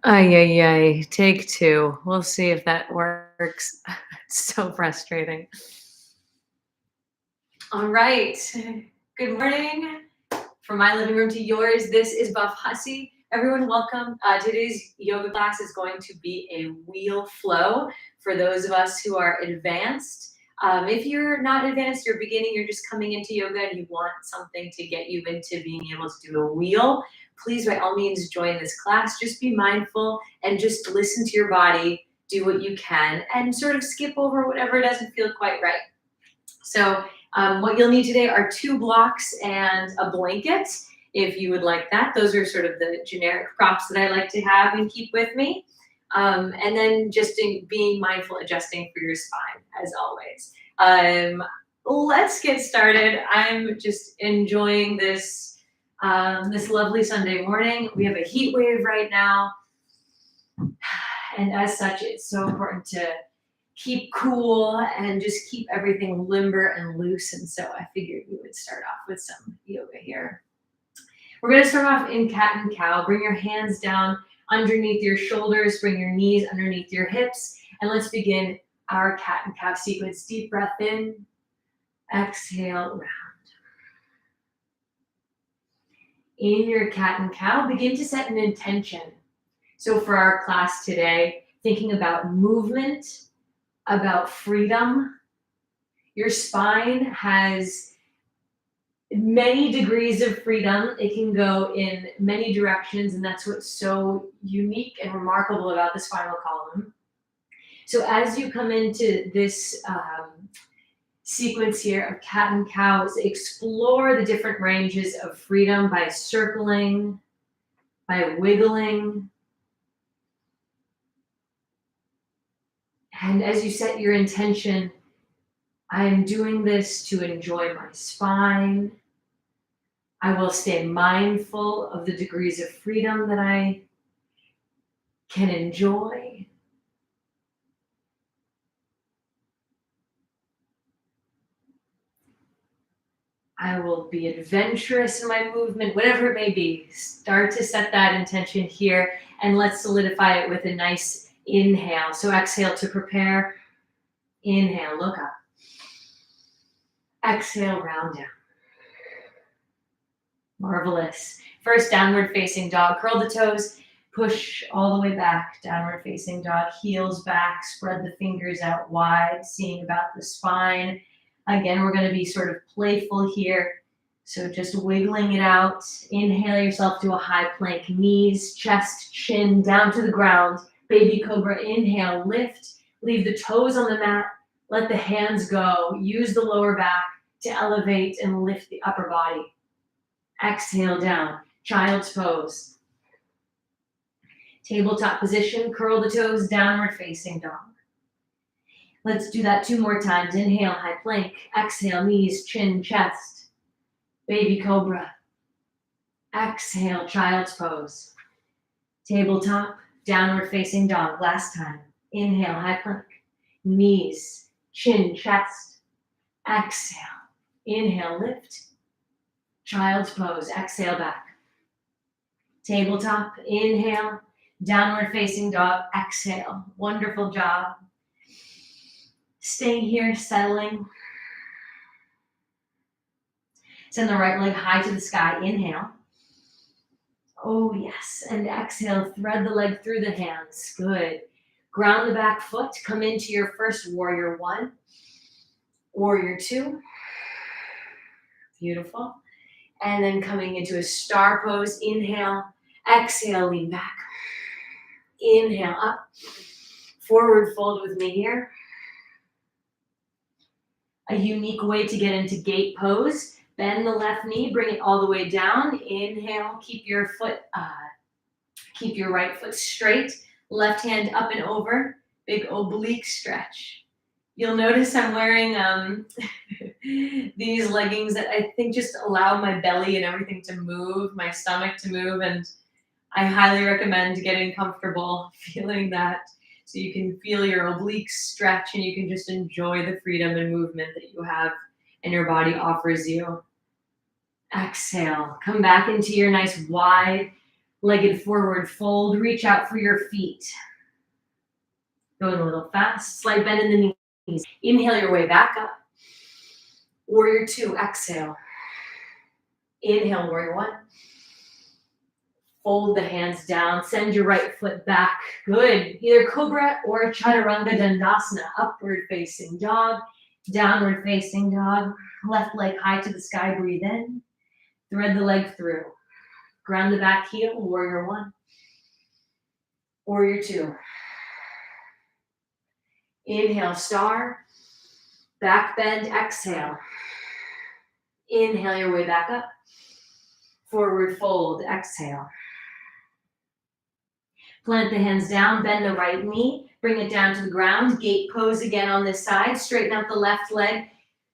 Ay, ay, ay. Take two. We'll see if that works. It's so frustrating. All right. Good morning. From my living room to yours, this is Buff Hussy. Everyone, welcome. Today's yoga class is going to be a wheel flow for those of us who are advanced. If you're not advanced, you're beginning, you're just coming into yoga and you want something to get you into being able to do a wheel, please by all means join this class. Just be mindful and just listen to your body, do what you can, and sort of skip over whatever doesn't feel quite right. So what you'll need today are 2 blocks and a blanket, if you would like that. Those are sort of the generic props that I like to have and keep with me. And then just being mindful, adjusting for your spine, as always. Let's get started. I'm just enjoying this lovely Sunday morning. We have a heat wave right now. And as such, it's so important to keep cool and just keep everything limber and loose. And so I figured we would start off with some yoga here. We're going to start off in cat and cow. Bring your hands down underneath your shoulders. Bring your knees underneath your hips. And let's begin our cat and cow sequence. Deep breath in. Exhale, round. In your cat and cow, begin to set an intention. So for our class today, thinking about movement, about freedom. Your spine has many degrees of freedom. It can go in many directions, and that's what's so unique and remarkable about the spinal column. So as you come into this sequence here of cat and cows, explore the different ranges of freedom by circling, by wiggling. And as you set your intention, I am doing this to enjoy my spine. I will stay mindful of the degrees of freedom that I can enjoy. I will be adventurous in my movement, whatever it may be. Start to set that intention here, and let's solidify it with a nice inhale. So exhale to prepare. Inhale, look up. Exhale, round down. Marvelous. First, downward facing dog. Curl the toes, push all the way back. Downward facing dog, heels back, spread the fingers out wide, seeing about the spine. Again, we're going to be sort of playful here. So just wiggling it out. Inhale yourself to a high plank. Knees, chest, chin, down to the ground. Baby Cobra, inhale, lift. Leave the toes on the mat. Let the hands go. Use the lower back to elevate and lift the upper body. Exhale down, child's pose. Tabletop position, curl the toes, downward facing dog. Let's do that 2 more times. Inhale, high plank. Exhale, knees, chin, chest. Baby Cobra. Exhale, child's pose. Tabletop, downward facing dog. Last time. Inhale, high plank. Knees, chin, chest. Exhale. Inhale, lift. Child's pose. Exhale back. Tabletop. Inhale. Downward facing dog. Exhale. Wonderful job. Staying here, settling. Send the right leg high to the sky. Inhale. Oh, yes. And exhale. Thread the leg through the hands. Good. Ground the back foot. Come into your first warrior 1. Warrior 2. Beautiful. And then coming into a star pose. Inhale. Exhale, lean back. Inhale, up. Forward fold with me here. A unique way to get into gate pose. Bend the left knee, bring it all the way down. Inhale, keep your right foot straight. Left hand up and over. Big oblique stretch. You'll notice I'm wearing these leggings that I think just allow my belly and everything to move, my stomach to move, and I highly recommend getting comfortable feeling that so you can feel your obliques stretch and you can just enjoy the freedom and movement that you have and your body offers you. Exhale, come back into your nice wide Legged forward fold, reach out for your feet. Going a little fast, slight bend in the knees. Inhale your way back up. Warrior two, exhale. Inhale, warrior one. Fold the hands down, send your right foot back. Good. Either Cobra or Chaturanga Dandasana. Upward facing dog, downward facing dog. Left leg high to the sky, breathe in. Thread the leg through. Ground the back heel, warrior one. Warrior two. Inhale, star. Back bend, exhale. Inhale your way back up. Forward fold, exhale. Plant the hands down, bend the right knee, bring it down to the ground. Gate pose again on this side. Straighten out the left leg.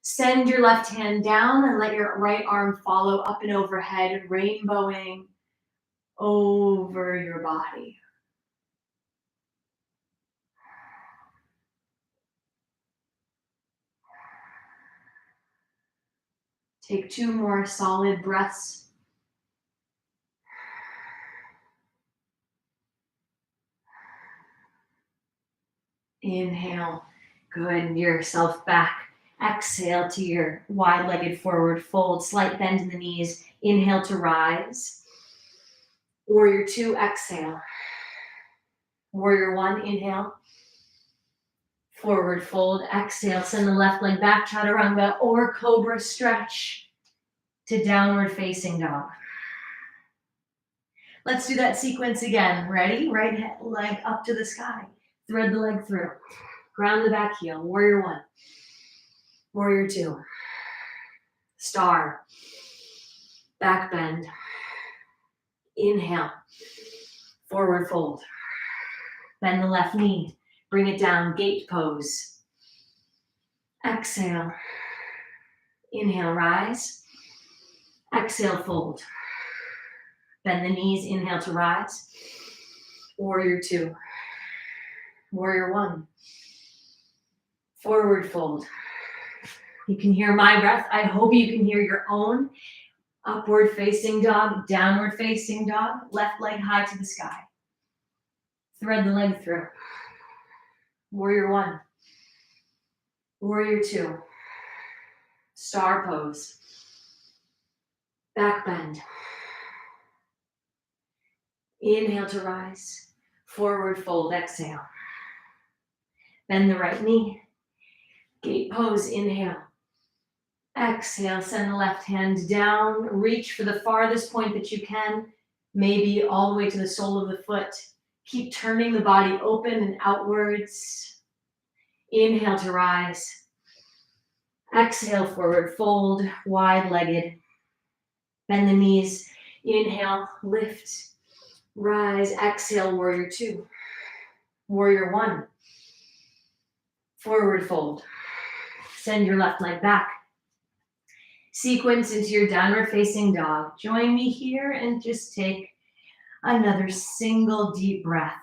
Send your left hand down and let your right arm follow up and overhead, rainbowing over your body. Take two more solid breaths. Inhale, good, yourself back. Exhale to your wide-legged forward fold, slight bend in the knees. Inhale to rise. Warrior two, exhale. Warrior one, inhale. Forward fold, exhale. Send the left leg back, Chaturanga or Cobra stretch to downward facing dog. Let's do that sequence again. Ready? Right leg up to the sky. Thread the leg through. Ground the back heel. Warrior one. Warrior two. Star. Back bend. Inhale. Forward fold. Bend the left knee. Bring it down. Gate pose. Exhale. Inhale, rise. Exhale, fold. Bend the knees. Inhale to rise. Warrior two. Warrior one. Forward fold. You can hear my breath. I hope you can hear your own. Upward facing dog, downward facing dog, left leg high to the sky. Thread the leg through. Warrior one. Warrior two. Star pose. Back bend. Inhale to rise. Forward fold, exhale. Bend the right knee. Gate pose, inhale. Exhale, send the left hand down. Reach for the farthest point that you can, maybe all the way to the sole of the foot. Keep turning the body open and outwards. Inhale to rise. Exhale, forward fold, wide-legged. Bend the knees. Inhale, lift, rise. Exhale, warrior two. Warrior one. Forward fold. Send your left leg back. Sequence into your downward facing dog. Join me here and just take another single deep breath.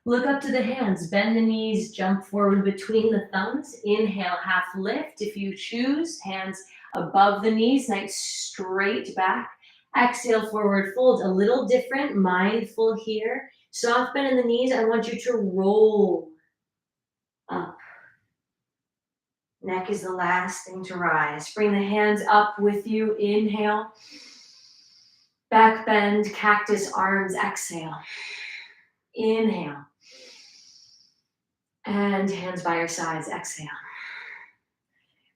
Look up to the hands, bend the knees, jump forward between the thumbs. Inhale, half lift if you choose. Hands above the knees, nice straight back. Exhale, forward fold. A little different, mindful here. Soft bend in the knees. I want you to roll up. Neck is the last thing to rise. Bring the hands up with you. Inhale. Back bend, cactus arms. Exhale. Inhale. And hands by your sides. Exhale.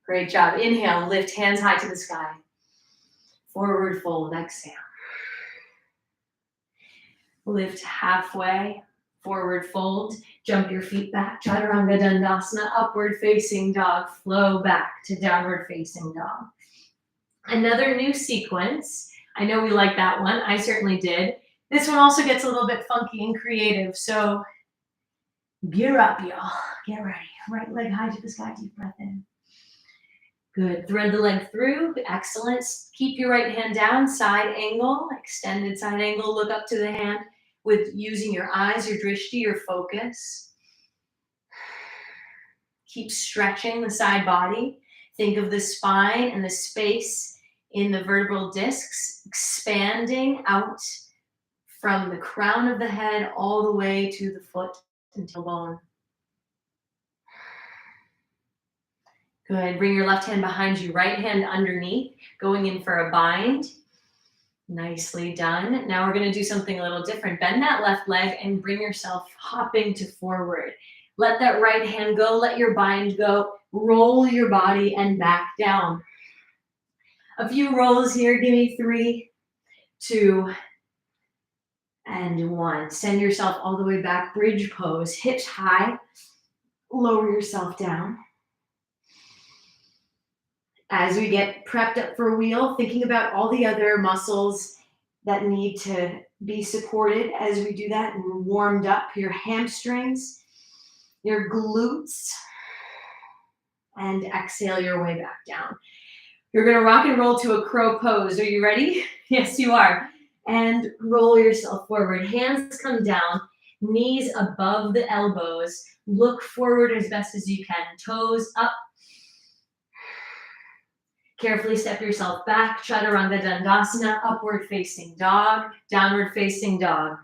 Great job. Inhale. Lift hands high to the sky. Forward fold. Exhale. Lift halfway. Forward fold. Jump your feet back. Chaturanga Dandasana. Upward facing dog. Flow back to downward facing dog. Another new sequence. I know we like that one. I certainly did. This one also gets a little bit funky and creative. So gear up, y'all. Get ready. Right leg high to the sky. Deep breath in. Good. Thread the leg through. Excellent. Keep your right hand down. Side angle. Extended side angle. Look up to the hand with using your eyes, your drishti, your focus. Keep stretching the side body. Think of the spine and the space in the vertebral discs, expanding out from the crown of the head all the way to the foot and tailbone. Good. Bring your left hand behind you, right hand underneath, going in for a bind. Nicely done. Now we're going to do something a little different. Bend that left leg and bring yourself hopping to forward. Let that right hand go. Let your bind go. Roll your body and back down. A few rolls here. Give me 3, 2, and 1. Send yourself all the way back. Bridge pose. Hips high. Lower yourself down. As we get prepped up for a wheel, thinking about all the other muscles that need to be supported as we do that and warmed up, your hamstrings, your glutes, and exhale your way back down. You're gonna rock and roll to a crow pose. Are you ready? Yes, you are. And roll yourself forward. Hands come down, knees above the elbows. Look forward as best as you can. Toes up. Carefully step yourself back, Chaturanga Dandasana, upward facing dog, downward facing dog.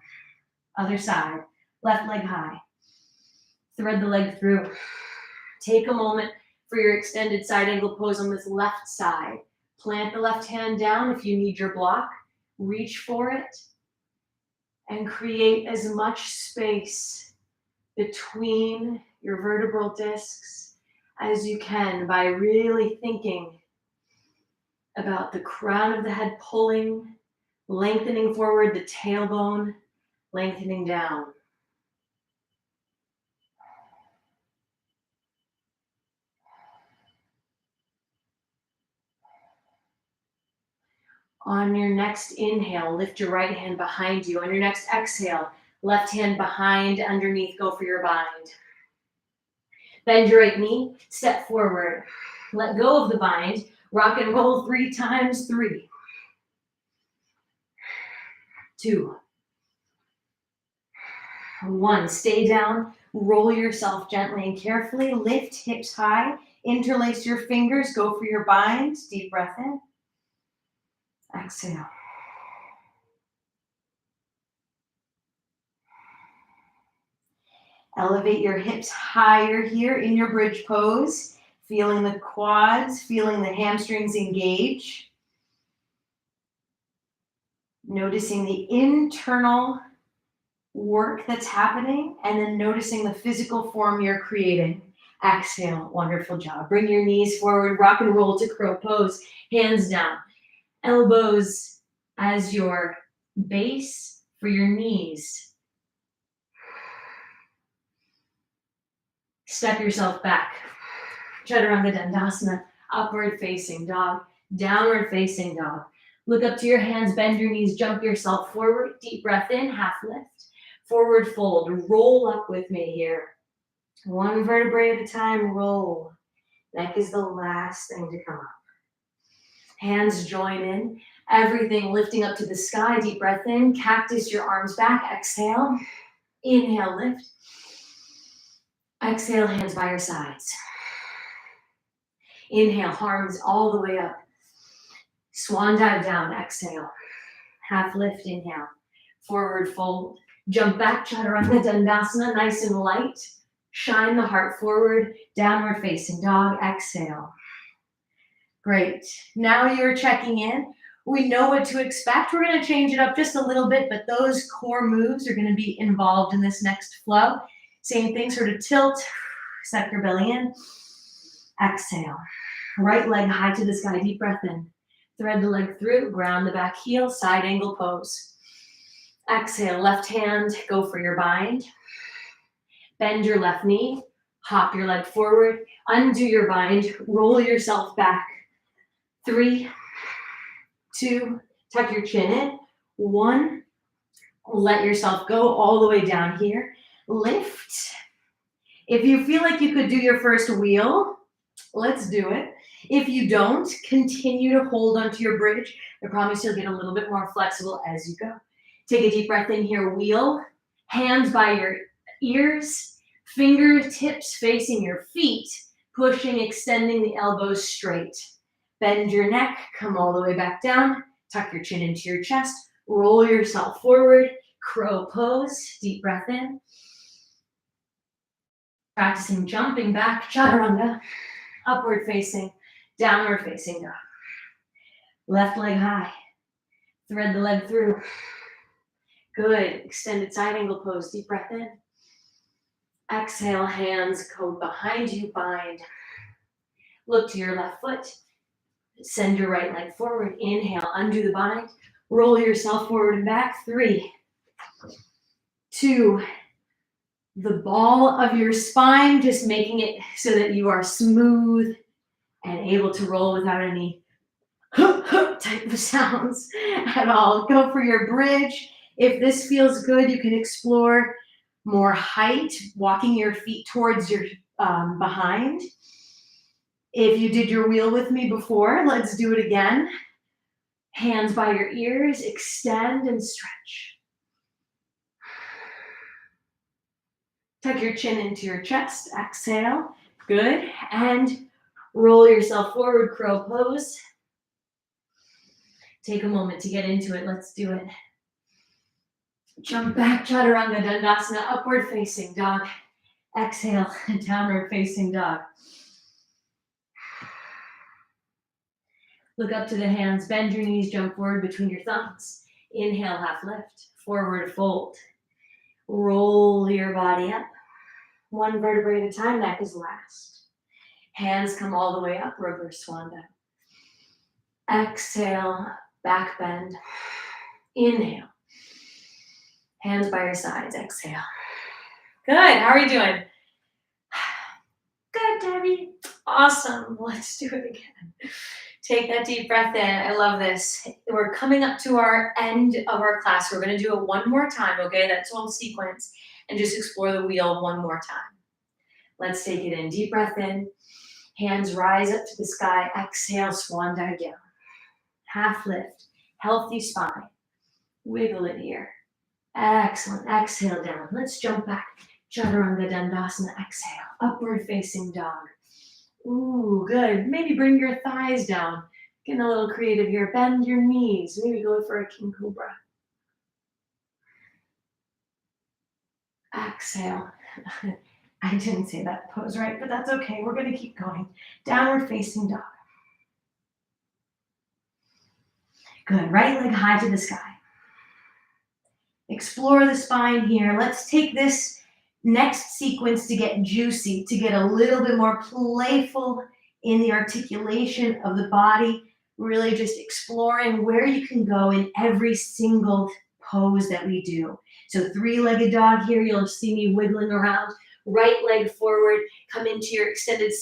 Other side, left leg high. Thread the leg through. Take a moment for your extended side angle pose on this left side. Plant the left hand down if you need your block. Reach for it and create as much space between your vertebral discs as you can by really thinking about the crown of the head pulling, lengthening forward, the tailbone lengthening down. On your next inhale, lift your right hand behind you. On your next exhale, left hand behind, underneath, go for your bind. Bend your right knee, step forward. Let go of the bind. Rock and roll 3 times. 3, 2, 1. Stay down. Roll yourself gently and carefully. Lift hips high. Interlace your fingers. Go for your bind. Deep breath in. Exhale. Elevate your hips higher here in your bridge pose. Feeling the quads, feeling the hamstrings engage. Noticing the internal work that's happening and then noticing the physical form you're creating. Exhale, wonderful job. Bring your knees forward, rock and roll to crow pose, hands down. Elbows as your base for your knees. Step yourself back. Chaturanga Dandasana, upward facing dog, downward facing dog. Look up to your hands, bend your knees, jump yourself forward. Deep breath in, half lift. Forward fold, roll up with me here. 1 vertebrae at a time, roll. Neck is the last thing to come up. Hands join in. Everything lifting up to the sky. Deep breath in. Cactus your arms back. Exhale. Inhale, lift. Exhale, hands by your sides. Inhale, arms all the way up. Swan dive down. Exhale. Half lift. Inhale. Forward fold. Jump back. Chaturanga Dandasana. Nice and light. Shine the heart forward. Downward facing dog. Exhale. Great. Now you're checking in. We know what to expect. We're going to change it up just a little bit, but those core moves are going to be involved in this next flow. Same thing, sort of tilt, suck your belly in. Exhale. Right leg high to the sky, deep breath in. Thread the leg through, ground the back heel, side angle pose. Exhale, left hand, go for your bind. Bend your left knee, hop your leg forward, undo your bind, roll yourself back. 3, 2, tuck your chin in. 1, let yourself go all the way down here. Lift. If you feel like you could do your first wheel, let's do it. If you don't, continue to hold onto your bridge. I promise you'll get a little bit more flexible as you go. Take a deep breath in here, wheel. Hands by your ears, fingertips facing your feet, pushing, extending the elbows straight. Bend your neck, come all the way back down, tuck your chin into your chest, roll yourself forward, crow pose, deep breath in. Practicing jumping back, chaturanga, upward facing, downward facing dog. Left leg high, thread the leg through. Good, extended side angle pose, deep breath in. Exhale, hands go behind you, bind. Look to your left foot, send your right leg forward, inhale, undo the bind, roll yourself forward and back, 3, 2, the ball of your spine, just making it so that you are smooth and able to roll without any type of sounds at all. Go for your bridge. If this feels good, you can explore more height, walking your feet towards your behind. If you did your wheel with me before, let's do it again. Hands by your ears, extend and stretch. Tuck your chin into your chest, exhale, good, and roll yourself forward, crow pose. Take a moment to get into it, let's do it. Jump back, chaturanga, dandasana, upward facing dog. Exhale, downward facing dog. Look up to the hands, bend your knees, jump forward between your thumbs. Inhale, half lift, forward fold. Roll your body up. One vertebrae at a time, neck is last. Hands come all the way up, reverse swan dive. Exhale, back bend. Inhale. Hands by your sides, exhale. Good, how are you doing? Good, Debbie. Awesome, let's do it again. Take that deep breath in. I love this. We're coming up to our end of our class. We're going to do it one more time, okay? That's whole sequence. And just explore the wheel one more time. Let's take it in. Deep breath in. Hands rise up to the sky. Exhale, swan dive down. Half lift. Healthy spine. Wiggle it here. Excellent. Exhale down. Let's jump back. Chaturanga Dandasana. Exhale. Upward facing dog. Ooh, good. Maybe bring your thighs down. Getting a little creative here. Bend your knees. Maybe go for a king cobra. Exhale. I didn't say that pose right, but that's okay. We're going to keep going. Downward facing dog. Good. Right leg high to the sky. Explore the spine here. Let's take this next sequence to get juicy, to get a little bit more playful in the articulation of the body, really just exploring where you can go in every single pose that we do. So 3-legged dog here, you'll see me wiggling around, right leg forward, come into your extended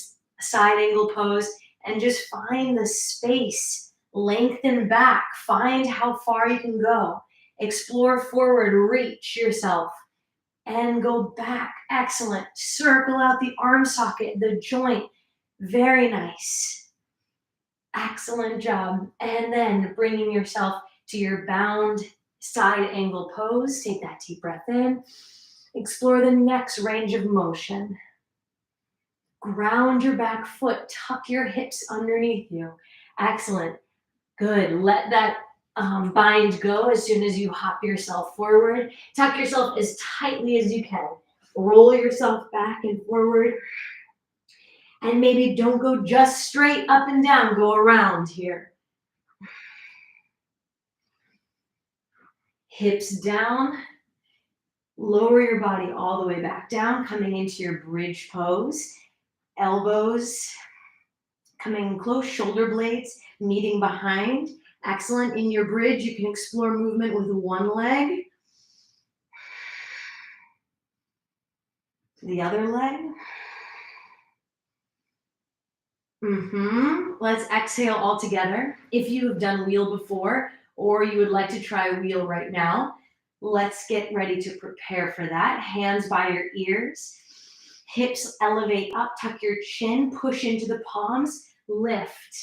side angle pose, and just find the space, lengthen back, find how far you can go. Explore forward, reach yourself, and go back. Excellent. Circle out the arm socket, the joint. Very nice. Excellent job. And then bringing yourself to your bound side angle pose. Take that deep breath in. Explore the next range of motion. Ground your back foot. Tuck your hips underneath you. Excellent. Good. Let that bind go as soon as you hop yourself forward. Tuck yourself as tightly as you can. Roll yourself back and forward. And maybe don't go just straight up and down. Go around here. Hips down. Lower your body all the way back down, coming into your bridge pose. Elbows coming close, shoulder blades meeting behind. Excellent. In your bridge, you can explore movement with one leg. The other leg. Let's exhale all together. If you have done wheel before, or you would like to try wheel right now, let's get ready to prepare for that. Hands by your ears. Hips elevate up, tuck your chin, push into the palms, lift.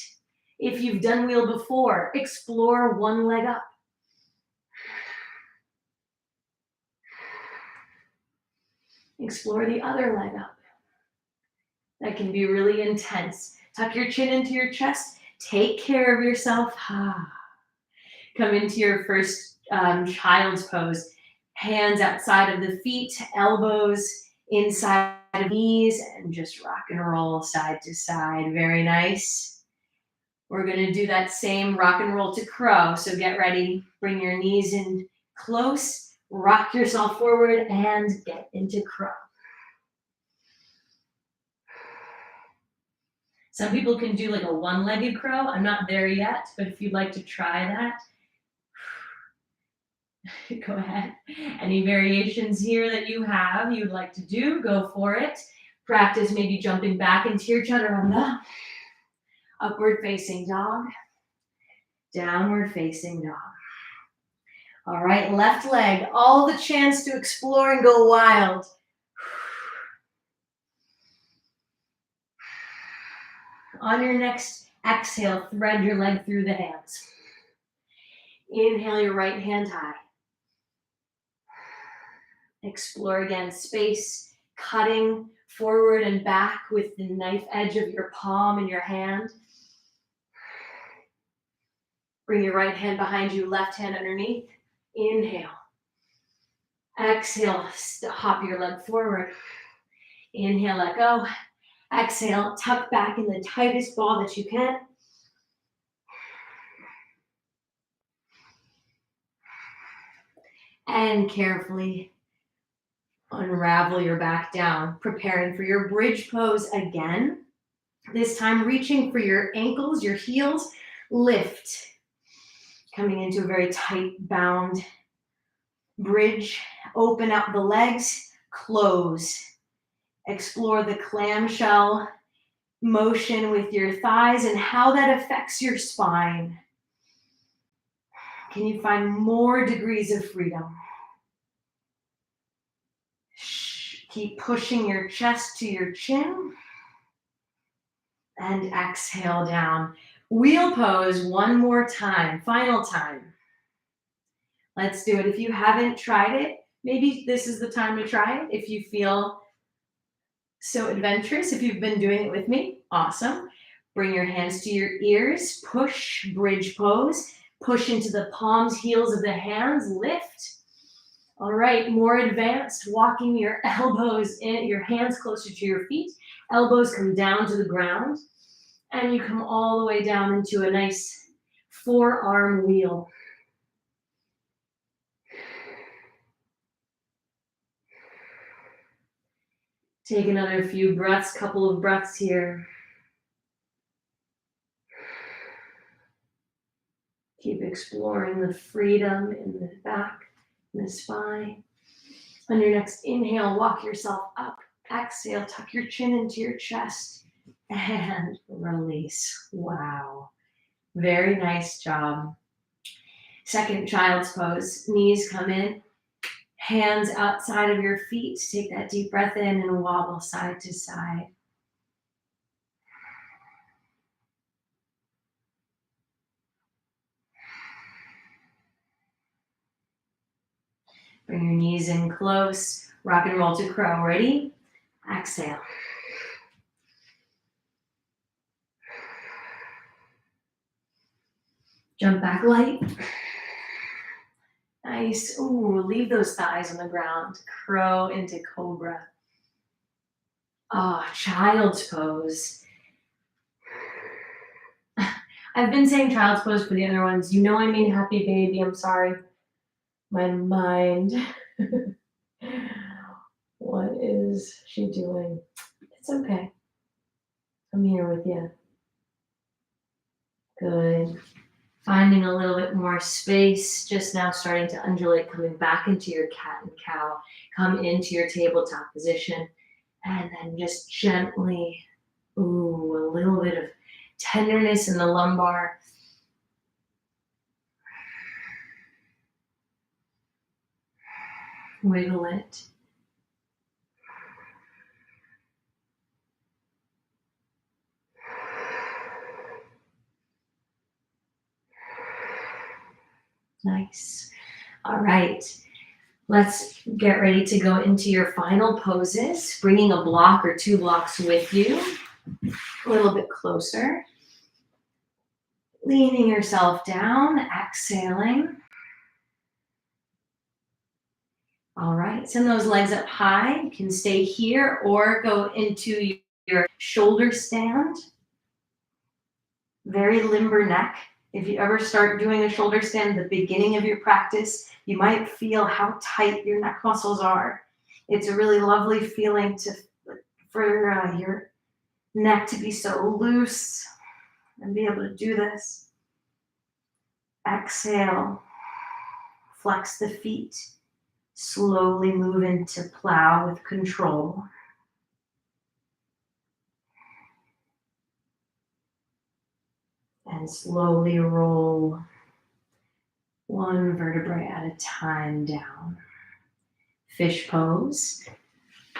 If you've done wheel before, explore one leg up. Explore the other leg up. That can be really intense. Tuck your chin into your chest, Take care of yourself. Come into your first child's pose. Hands outside of the feet, elbows inside of knees, and just rock and roll side to side. Very nice. We're going to do that same rock and roll to crow. So get ready. Bring your knees in close. Rock yourself forward and get into crow. Some people can do like a one-legged crow. I'm not there yet, but if you'd like to try that, go ahead. Any variations here that you'd like to do, go for it. Practice maybe jumping back into your chaturanga. Upward facing dog. Downward facing dog. All right, left leg. All the chance to explore and go wild. On your next exhale, thread your leg through the hands. Inhale your right hand high. Explore again, space, cutting forward and back with the knife edge of your palm in your hand. Bring your right hand behind you, left hand underneath. Inhale. Exhale, hop your leg forward. Inhale, let go. Exhale, tuck back in the tightest ball that you can. And carefully unravel your back down, preparing for your bridge pose again. This time reaching for your ankles, your heels, lift. Coming into a very tight bound bridge. Open up the legs, close. Explore the clamshell motion with your thighs and how that affects your spine. Can you find more degrees of freedom? Keep pushing your chest to your chin. And exhale down. Wheel pose one more time, final time. Let's do it. If you haven't tried it, maybe this is the time to try it. If you feel so adventurous, if you've been doing it with me, awesome. Bring your hands to your ears, push, bridge pose, push into the palms, heels of the hands, lift. All right, more advanced, walking your elbows in, your hands closer to your feet, elbows come down to the ground, and you come all the way down into a nice forearm wheel. Take another few breaths, couple of breaths here. Keep exploring the freedom in the back, in the spine. On your next inhale, walk yourself up. Exhale, tuck your chin into your chest and release. Wow. Very nice job. Second child's pose. Knees come in. Hands outside of your feet. Take that deep breath in and wobble side to side. Bring your knees in close. Rock and roll to crow. Ready? Exhale. Jump back light. Nice. Ooh, leave those thighs on the ground. Crow into Cobra. Child's pose. I've been saying child's pose for the other ones. You know I mean happy baby. I'm sorry. My mind. What is she doing? It's okay. I'm here with you. Good. Finding a little bit more space, just now starting to undulate, coming back into your cat and cow. Come into your tabletop position, and then just gently, a little bit of tenderness in the lumbar. Wiggle it. Nice. All right. Let's get ready to go into your final poses, bringing a block or two blocks with you, a little bit closer. Leaning yourself down, exhaling. All right, send those legs up high. You can stay here or go into your shoulder stand. Very limber neck. If you ever start doing a shoulder stand at the beginning of your practice, you might feel how tight your neck muscles are. It's a really lovely feeling for your neck to be so loose and be able to do this. Exhale, flex the feet, slowly move into plow with control. And slowly roll one vertebrae at a time down. Fish pose,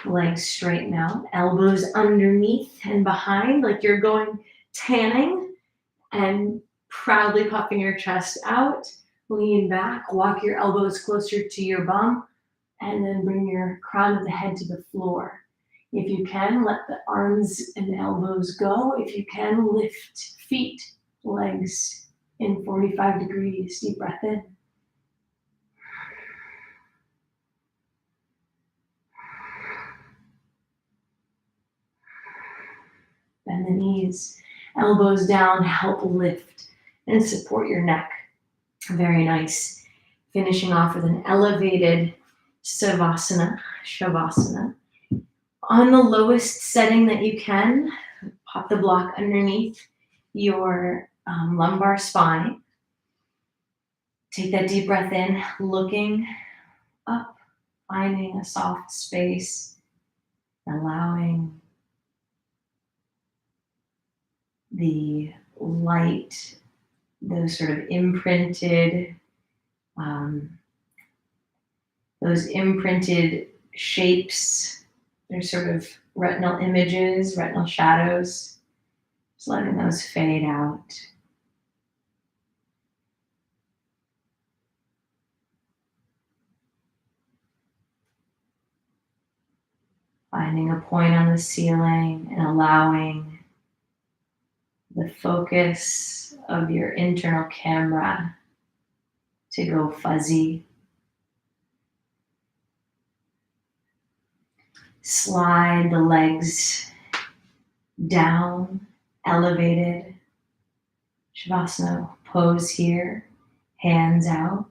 legs straighten out, elbows underneath and behind like you're going tanning, and proudly puffing your chest out. Lean back, walk your elbows closer to your bum, and then bring your crown of the head to the floor. If you can, let the arms and elbows go. If you can, lift feet, legs in 45 degrees. Deep breath in. Bend the knees, elbows down, help lift and support your neck. Very nice. Finishing off with an elevated Savasana, Shavasana. On the lowest setting that you can, pop the block underneath your lumbar spine. Take that deep breath in, looking up, finding a soft space, allowing the light, those sort of imprinted shapes, they're sort of retinal images, retinal shadows, just letting those fade out. Finding a point on the ceiling and allowing the focus of your internal camera to go fuzzy. Slide the legs down, elevated. Shavasana pose here, hands out.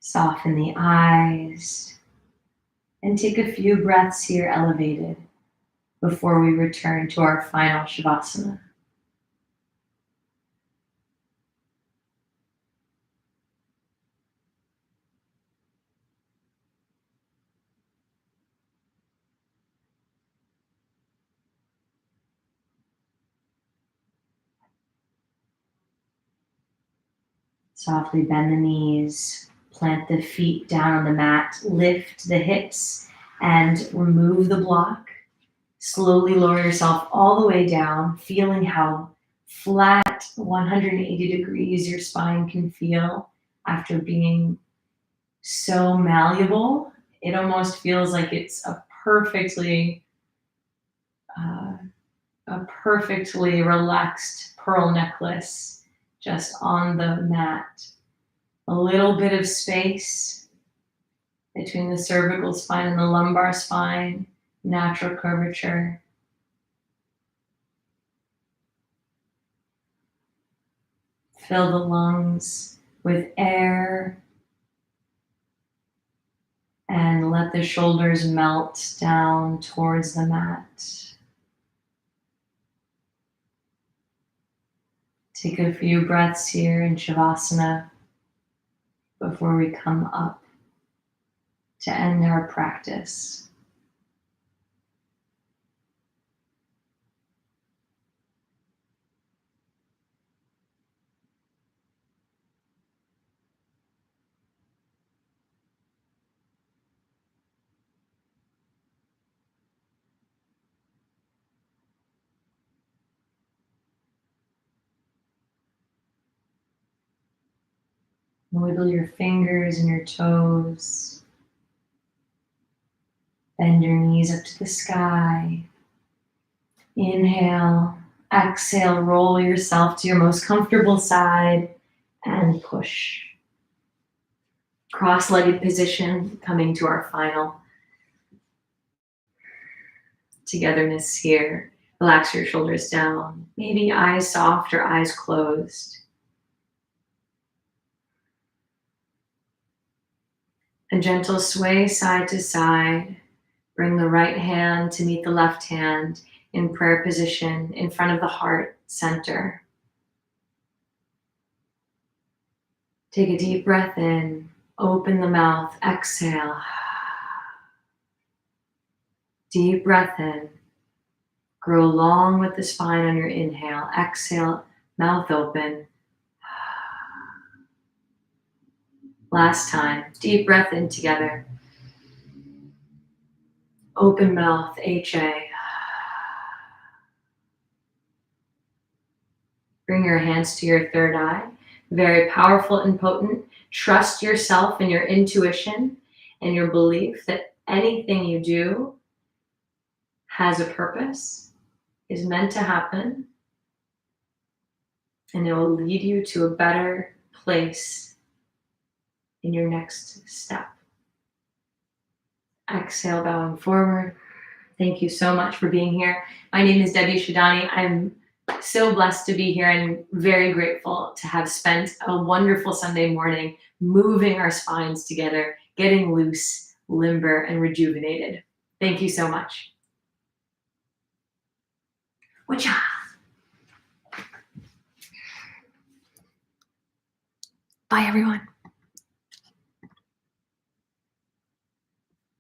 Soften the eyes and take a few breaths here elevated before we return to our final Shavasana. Softly bend the knees, plant the feet down on the mat, lift the hips and remove the block. Slowly lower yourself all the way down, feeling how flat 180 degrees your spine can feel after being so malleable. It almost feels like it's a perfectly relaxed pearl necklace just on the mat. A little bit of space between the cervical spine and the lumbar spine, natural curvature. Fill the lungs with air and let the shoulders melt down towards the mat. Take a few breaths here in Shavasana before we come up to end our practice. Wiggle your fingers and your toes. Bend your knees up to the sky. Inhale, Exhale, roll yourself to your most comfortable side and push. Cross-legged position, coming to our final togetherness here. Relax your shoulders down. Maybe eyes soft or eyes closed. A gentle sway side to side. Bring the right hand to meet the left hand in prayer position in front of the heart center. Take a deep breath in. Open the mouth. Exhale. Deep breath in. Grow long with the spine on your inhale. Exhale, mouth open. Last time. Deep breath in together. Open mouth, HA. Bring your hands to your third eye. Very powerful and potent. Trust yourself and your intuition and your belief that anything you do has a purpose, is meant to happen, and it will lead you to a better place in your next step. Exhale, bowing forward. Thank you so much for being here. My name is Debbie Shadani. I'm so blessed to be here and very grateful to have spent a wonderful Sunday morning moving our spines together, getting loose, limber, and rejuvenated. Thank you so much. Wacha. Bye, everyone.